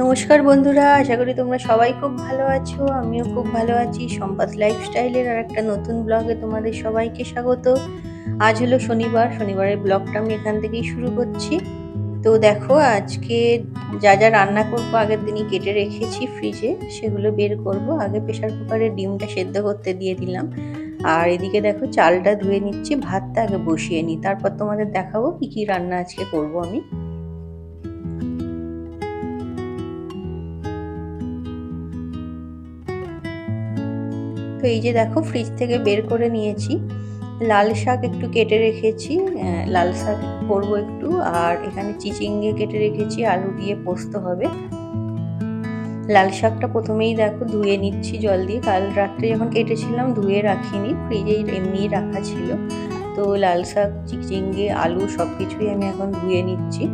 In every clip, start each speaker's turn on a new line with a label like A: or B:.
A: নমস্কার বন্ধুরা, আশা করি তোমরা সবাই খুব ভালো আছো। আমিও খুব ভালো আছি। সম্পাস লাইফস্টাইলের আর একটা নতুন ব্লগে তোমাদের সবাইকে স্বাগত। আজ হলো শনিবার, শনিবারের ব্লগটা আমি এখান থেকেই শুরু করছি। তো দেখো, আজকে যা যা রান্না করবো আগের দিনই কেটে রেখেছি ফ্রিজে, সেগুলো বের করব। আগে প্রেশার কুকারে ডিমটা সেদ্ধ করতে দিয়ে দিলাম, আর এদিকে দেখো চালটা ধুয়ে নিচ্ছি। ভাতটা আগে বসিয়ে নিই, তারপর তোমাদের দেখাবো কি কি রান্না আজকে করব আমি। তো এই যে দেখো, ফ্রিজ থেকে বের করে নিয়েছি। লাল শাক একটু কেটে রেখেছি, লাল শাক করবো একটু। আর এখানে চিচিঙ্গে কেটে রেখেছি, আলু দিয়ে পোস্ত হবে। লাল শাকটা প্রথমেই দেখো ধুয়ে নিচ্ছি জল দিয়ে। কাল রাত্রে যখন কেটেছিলাম ধুয়ে রাখিনি, ফ্রিজেই এমনিই রাখা ছিল। তো লাল শাক, চিচিঙ্গে, আলু সবকিছুই আমি এখন ধুয়ে নিচ্ছি।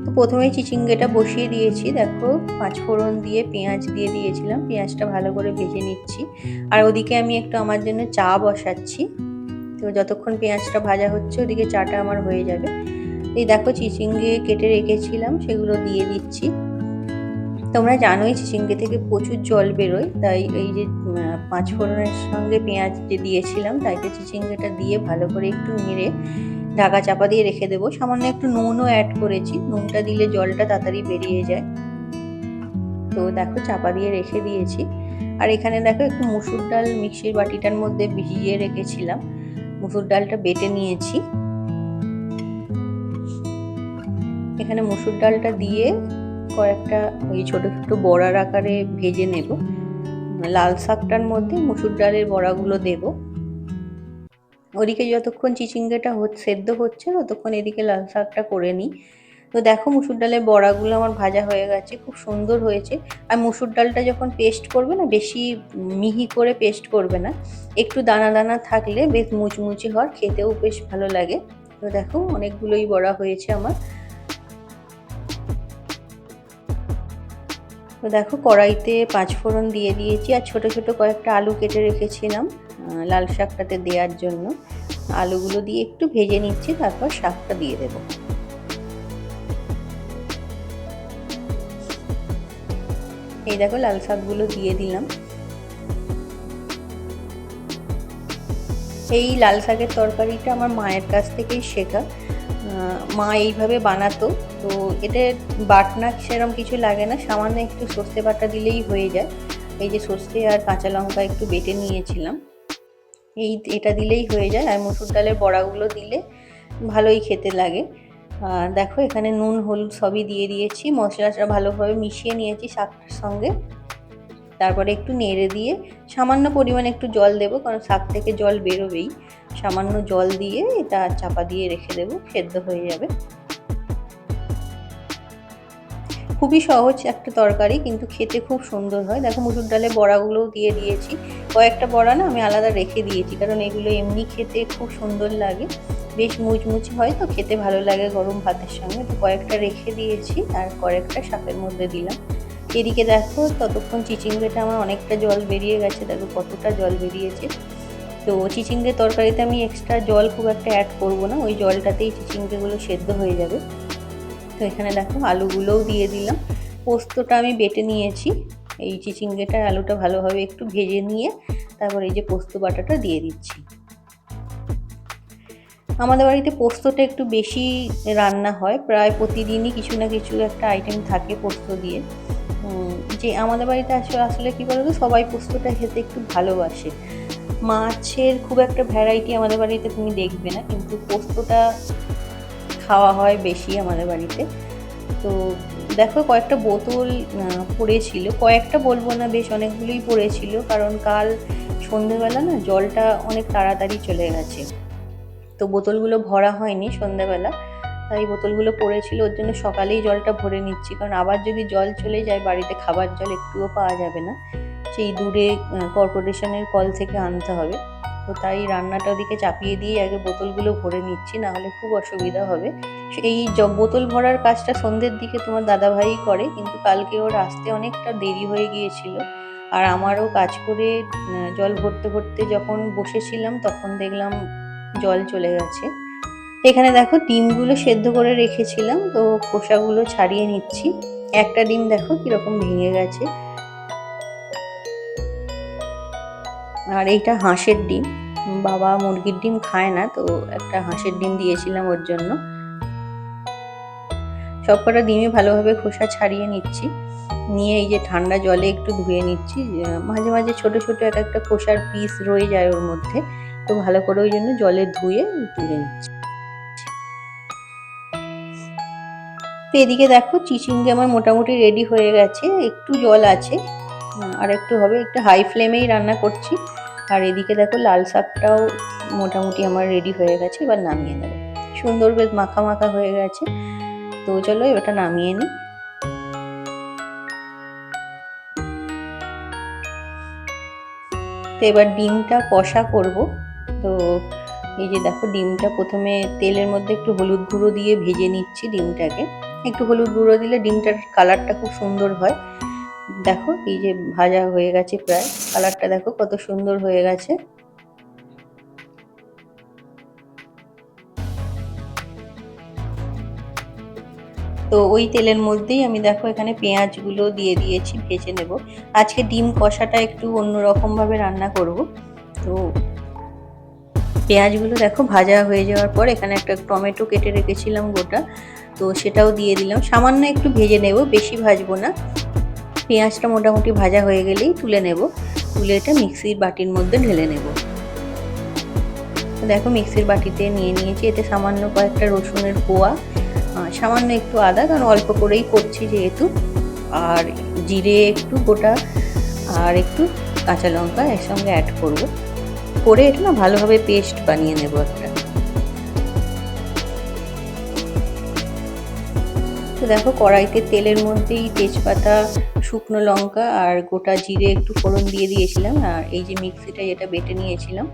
A: তো প্রথমেই চিচিঙ্গেটা বসিয়ে দিয়েছি। দেখো, পাঁচফোড়ন দিয়ে পেঁয়াজ দিয়ে দিয়েছিলাম, পেঁয়াজটা ভালো করে ভেজে নিচ্ছি। আর ওদিকে আমি একটু আমার জন্য চা বসাচ্ছি। তো যতক্ষণ পেঁয়াজটা ভাজা হচ্ছে ওদিকে চাটা আমার হয়ে যাবে। এই দেখো, চিচিঙ্গে কেটে রেখেছিলাম, সেগুলো দিয়ে দিচ্ছি। তোমরা জানোই চিচিঙ্গে থেকে প্রচুর জল বেরোয়, তাই এই যে পাঁচফোড়নের সঙ্গে পেঁয়াজ যে দিয়েছিলাম, তাইতে চিচিঙ্গেটা দিয়ে ভালো করে একটু নেড়ে ঢাকা চাপা দিয়ে রেখে দেবো। সামান্য একটু নুনও অ্যাড করেছি, নুনটা দিলে জলটা তাড়াতাড়ি বেরিয়ে যায়। তো দেখো, চাপা দিয়ে রেখে দিয়েছি। আর এখানে দেখো, একটু মুসুর ডাল মিক্সির বাটিটার মধ্যে ভিজিয়ে রেখেছিলাম, মুসুর ডালটা বেটে নিয়েছি। এখানে মুসুর ডালটা দিয়ে কয়েকটা ওই ছোট ছোট বড়ার আকারে ভেজে নেব। লাল শাকটার মধ্যে মুসুর ডালের বড়াগুলো দেব। ওদিকে যতক্ষণ চিচিঙ্গেটা সেদ্ধ হচ্ছে ততক্ষণ এদিকে লাল শাকটা করে নিই। তো দেখো, মুসুর ডালের বড়াগুলো আমার ভাজা হয়ে গেছে, খুব সুন্দর হয়েছে। আর মুসুর ডালটা যখন পেস্ট করবে না, বেশি মিহি করে পেস্ট করবে না, একটু দানা দানা থাকলে বেশ মুচমুচে হয়, খেতেও বেশ ভালো লাগে। তো দেখো, অনেকগুলোই বড়া হয়েছে আমার। তো দেখো, কড়াইতে পাঁচফোড়ন দিয়ে দিয়েছি, আর ছোট ছোট কয়েকটা আলু কেটে রেখেছিলাম লাল শাকটাতে দেওয়ার জন্য। আলুগুলো দিয়ে একটু ভেজে নিচ্ছি, তারপর শাকটা দিয়ে দেব। এই দেখো, লাল শাকগুলো দিয়ে দিলাম। এই লাল শাকের তরকারিটা আমার মায়ের কাছ থেকেই শেখা। মা এইভাবে বানাতো। তো এতে বাটনা সেরকম কিছু লাগে না, সামান্য একটু সর্ষে বাটা দিলেই হয়ে যায়। এই যে সর্ষে আর কাঁচা লঙ্কা একটু বেটে নিয়েছিলাম, এটা দিলেই হয়ে যায়। আর মুসুর ডালের বড়াগুলো দিলে ভালোই খেতে লাগে। দেখো, এখানে নুন হলুদ সবই দিয়ে দিয়েছি, মশলাটা ভালোভাবে মিশিয়ে নিয়েছি শাকটার সঙ্গে। তারপরে একটু নেড়ে দিয়ে সামান্য পরিমাণে একটু জল দেবো, কারণ শাক থেকে জল বেরোবেই। সামান্য জল দিয়ে এটা চাপা দিয়ে রেখে দেবো, সেদ্ধ হয়ে যাবে। খুবই সহজ একটা তরকারি, কিন্তু খেতে খুব সুন্দর হয়। দেখো, মুসুর ডালের বড়াগুলোও দিয়ে দিয়েছি। কয়েকটা বড়া না আমি আলাদা রেখে দিয়েছি, কারণ এগুলো এমনি খেতে খুব সুন্দর লাগে, বেশ মুচমুচে হয়, তো খেতে ভালো লাগে গরম ভাতের সঙ্গে। তো কয়েকটা রেখে দিয়েছি, আর কয়েকটা শাকের মধ্যে দিলাম। এদিকে দেখো, ততক্ষণ চিচিঙ্গেটা আমার অনেকটা জল বেরিয়ে গেছে, দেখো কতটা জল বেরিয়েছে। তো চিচিঙ্গে তরকারিতে আমি এক্সট্রা জল খুব একটা অ্যাড করব না, ওই জলটাতেই চিচিঙ্গেগুলো সেদ্ধ হয়ে যাবে। তো এখানে দেখো, আলুগুলোও দিয়ে দিলাম। পোস্তটা আমি বেটে নিয়েছি। এই চিচিঙ্গেটা আলুটা ভালোভাবে একটু ভেজে নিয়ে তারপর এই যে পোস্ত বাটাটা দিয়ে দিচ্ছি। আমাদের বাড়িতে পোস্তটা একটু বেশি রান্না হয়, প্রায় প্রতিদিনই কিছু না কিছু একটা আইটেম থাকে পোস্ত দিয়ে। যে আমাদের বাড়িতে আসলে কি বলতো, সবাই পোস্তটা খেতে একটু ভালোবাসে। মাছের খুব একটা ভ্যারাইটি আমাদের বাড়িতে তুমি দেখবে না, কিন্তু পোস্তটা খাওয়া হয় বেশি আমাদের বাড়িতে। তো দেখো, কয়েকটা বোতল পড়েছিল, কয়েকটা বলবো না, বেশ অনেকগুলোই পড়েছিল, কারণ কাল সন্ধেবেলা না জলটা অনেক তাড়াতাড়ি চলে গেছে। তো বোতলগুলো ভরা হয়নি সন্ধেবেলা, তাই বোতলগুলো পড়েছিল, ওর জন্য সকালেই জলটা ভরে নিচ্ছি, কারণ আবার যদি জল চলে যায় বাড়িতে খাবার জল একটুও পাওয়া যাবে না, সেই দূরে কর্পোরেশনের কল থেকে আনতে হবে। তো তাই রান্নাটা ওদিকে চাপিয়ে দিয়ে আগে বোতলগুলো ভরে নিচ্ছি, না হলে খুব অসুবিধা হবে। এই বোতল ভরার কাজটা সন্ধ্যের দিকে তোমার দাদাভাই করে, কিন্তু কালকে ওর আসতে অনেকটা দেরি হয়ে গিয়েছিল। আর আমারও কাজ করে জল ভরতে ভরতে যখন বসেছিলাম তখন দেখলাম জল চলে গেছে। এখানে দেখো ডিমগুলো সেদ্ধ করে রেখেছিলাম, তো খোসাগুলো ছাড়িয়ে নিচ্ছি। একটা ডিম দেখো কিরকম ভেঙে গেছে। আর এইটা হাঁসের ডিম, বাবা মুরগির ডিম খায় না, তো একটা হাঁসের ডিম দিয়েছিলাম ওর জন্য। সবকটা ডিমই ভালোভাবে খোসা ছাড়িয়ে নিচ্ছি, নিয়ে এই যে ঠান্ডা জলে একটু ধুয়ে নিচ্ছি। মাঝে মাঝে ছোট ছোট এক একটা খোসার পিস রয়ে যায় ওর মধ্যে, তো ভালো করে ওই জন্য জলে ধুয়ে তুলে নিচ্ছি। তো এদিকে দেখো চিচিঙ্গা আমার মোটামুটি রেডি হয়ে গেছে, একটু জল আছে, আর একটু হবে। একটু হাই ফ্লেমেই রান্না করছি। আর এদিকে দেখো লাল শাকটাও মোটামুটি আমার রেডি হয়ে গেছে, এবার নামিয়ে নেব। সুন্দর বেশ মাখা মাখা হয়ে গেছে, তো চলো এবারটা নামিয়ে নিই। তো এবার ডিমটা কষা করব। তো এই যে দেখো ডিমটা প্রথমে তেলের মধ্যে একটু হলুদ গুঁড়ো দিয়ে ভেজে নিচ্ছি ডিমটাকে। একটু হলুদ গুঁড়ো দিলে ডিমটার কালারটা খুব সুন্দর হয়। দেখো এই যে ভাজা হয়ে গেছে প্রায়, কালারটা দেখো কত সুন্দর হয়ে গেছে। তো ওই তেলের মধ্যেই আমি দেখো এখানে পেঁয়াজগুলো দিয়ে দিয়েছি, ভেজে নেব। আজকে ডিম কষাটা একটু অন্যরকম ভাবে রান্না করব। তো পেঁয়াজগুলো দেখো ভাজা হয়ে যাওয়ার পর এখানে একটা টমেটো কেটে রেখেছিলাম গোটা, তো সেটাও দিয়ে দিলাম। সামান্য একটু ভেজে নেব, বেশি ভাজবো না। পেঁয়াজটা মোটামুটি ভাজা হয়ে গেলেই তুলে নেব, তুলে এটা মিক্সির বাটির মধ্যে ঢেলে নেব। দেখো মিক্সির বাটিতে নিয়ে নিয়েছি, এতে সামান্য কয়েকটা রসুনের কোয়া, সামান্য একটু আদা, কারণ অল্প করেই করছি যেহেতু, আর জিরে একটু গোটা, আর একটু কাঁচা লঙ্কা এর সঙ্গে অ্যাড করব, করে এটা না ভালোভাবে পেস্ট বানিয়ে নেব একটা। তো দেখো কড়াইতে তেলের মধ্যেই তেজপাতা, শুকনো লঙ্কা আর গোটা জিরে একটু ফোড়ন দিয়ে দিয়েছিলাম, আর এই যে মিক্সিটা যেটা বেটে নিয়েছিলাম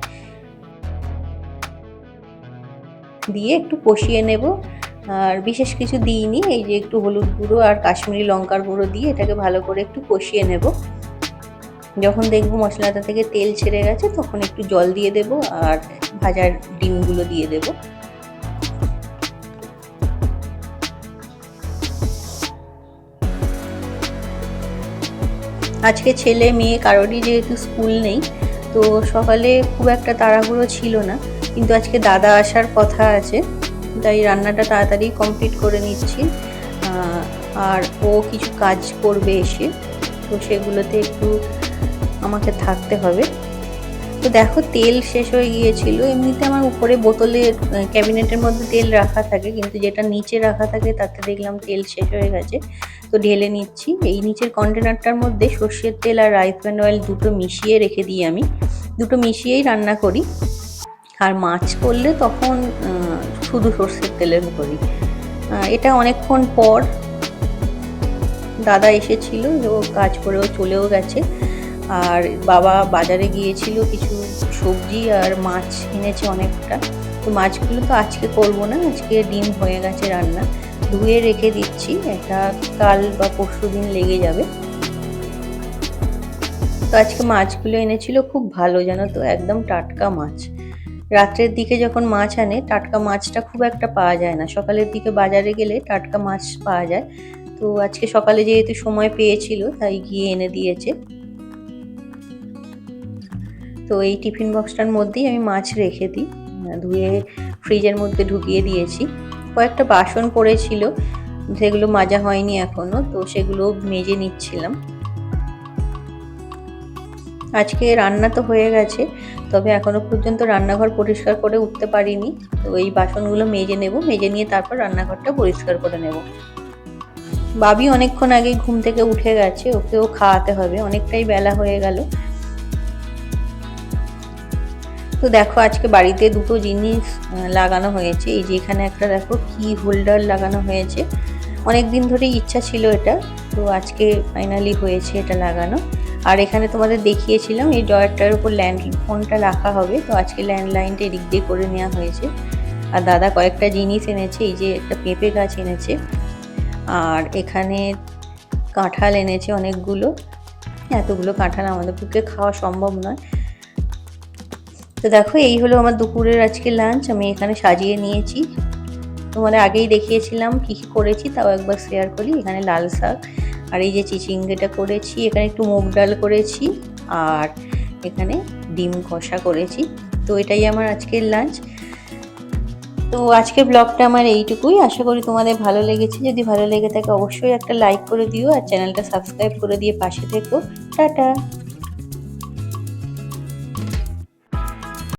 A: দিয়ে একটু কষিয়ে নেব। আর বিশেষ কিছু দিইনি, এই যে একটু হলুদ গুঁড়ো আর কাশ্মীরি লঙ্কার গুঁড়ো দিয়ে এটাকে ভালো করে একটু কষিয়ে নেব। যখন দেখবো মশলাটা থেকে তেল ছেড়ে গেছে তখন একটু জল দিয়ে দেব, আর ভাজার ডিমগুলো দিয়ে দেব। আজকে ছেলে মেয়ে কারোরই যেহেতু স্কুল নেই, তো সকালে খুব একটা তাড়াহুড়ো ছিল না, কিন্তু আজকে দাদা আসার কথা আছে, তাই রান্নাটা তাড়াতাড়ি কমপ্লিট করে নিচ্ছি। আর ও কিছু কাজ করবে এসে, তো সেগুলোতে একটু আমাকে থাকতে হবে। তো দেখো তেল শেষ হয়ে গিয়েছিল। এমনিতে আমার উপরে বোতলে ক্যাবিনেটের মধ্যে তেল রাখা থাকে, কিন্তু যেটা নিচে রাখা থাকে তাতে দেখলাম তেল শেষ হয়ে গেছে, তো ঢেলে নিচ্ছি। এই নিচের কন্টেনারটার মধ্যে সর্ষের তেল আর রাইস ব্র্যান্ড অয়েল দুটো মিশিয়ে রেখে দিই আমি, দুটো মিশিয়েই রান্না করি। আর মাছ করলে তখন শুধু সর্ষের তেলের করি। এটা অনেকক্ষণ পর দাদা এসেছিল, ও কাজ করেও চলেও গেছে, আর বাবা বাজারে গিয়েছিল, কিছু সবজি আর মাছ এনেছে অনেকটা। তো মাছগুলো তো আজকে করব না, আজকে ডিম হয়ে গেছে রান্না, ধুয়ে রেখে দিচ্ছি, এটা কাল বা পরশু দিন লেগে যাবে। তো আজকে মাছগুলো এনেছিল খুব ভালো, জানো তো, একদম টাটকা মাছ। রাত্রের দিকে যখন মাছ আনে টাটকা মাছটা খুব একটা পাওয়া যায় না, সকালের দিকে বাজারে গেলে টাটকা মাছ পাওয়া যায়। তো আজকে সকালে যেহেতু সময় পেয়েছিল তাই গিয়ে এনে দিয়েছে। তো এই টিফিন বক্সটার মধ্যেই আমি মাছ রেখে দিই, ধুয়ে ফ্রিজের মধ্যে ঢুকিয়ে দিয়েছি। কয়েকটা বাসন পড়েছিল, সেগুলো মাজা হয়নি এখনো, তো সেগুলো মেজে নিচ্ছিলাম। আজকে রান্না তো হয়ে গেছে, তবে এখনো পর্যন্ত রান্নাঘর পরিষ্কার করে উঠতে পারিনি। তো এই বাসনগুলো মেজে নেব, মেজে নিয়ে তারপর রান্নাঘরটা পরিষ্কার করে নেব। বাবি অনেকক্ষণ আগে ঘুম থেকে উঠে গেছে, ওকেও খাওয়াতে হবে, অনেকটাই বেলা হয়ে গেল। তো দেখো আজকে বাড়িতে দুটো জিনিস লাগানো হয়েছে। এই যে এখানে একটা দেখো কি হোল্ডার লাগানো হয়েছে, অনেক দিন ধরেই ইচ্ছা ছিল এটা, তো আজকে ফাইনালি হয়েছে এটা লাগানো। আর এখানে তোমাদের দেখিয়েছিলাম এই ড্রয়ারটার উপর ল্যান্ড ফোনটা রাখা হবে, তো আজকে ল্যান্ডলাইনটা এদিক দিয়ে করে নেওয়া হয়েছে। আর দাদা কয়েকটা জিনিস এনেছে, এই যে একটা পেঁপে গাছ এনেছে, আর এখানে কাঁঠাল এনেছে অনেকগুলো। এতগুলো কাঁঠাল আমাদের পক্ষে খাওয়া সম্ভব নয়, তো দেখো এই হলো আমার দুপুরের আজকে লাঞ্চ। আমি এখানে সাজিয়ে নিয়েছি, তোমাদের আগেই দেখিয়েছিলাম কী কী করেছি, তাও একবার শেয়ার করি। এখানে লাল শাক আর এই যে চিচিঙ্গেটা করেছি, এখানে একটু মুগ ডাল করেছি, আর এখানে ডিম কষা করেছি। তো এটাই আমার আজকের লাঞ্চ। তো আজকের ব্লগটা আমার এইটুকুই, আশা করি তোমাদের ভালো লেগেছে। যদি ভালো লেগে থাকে অবশ্যই একটা লাইক করে দিও আর চ্যানেলটা সাবস্ক্রাইব করে দিয়ে পাশে থেকো। টাটা।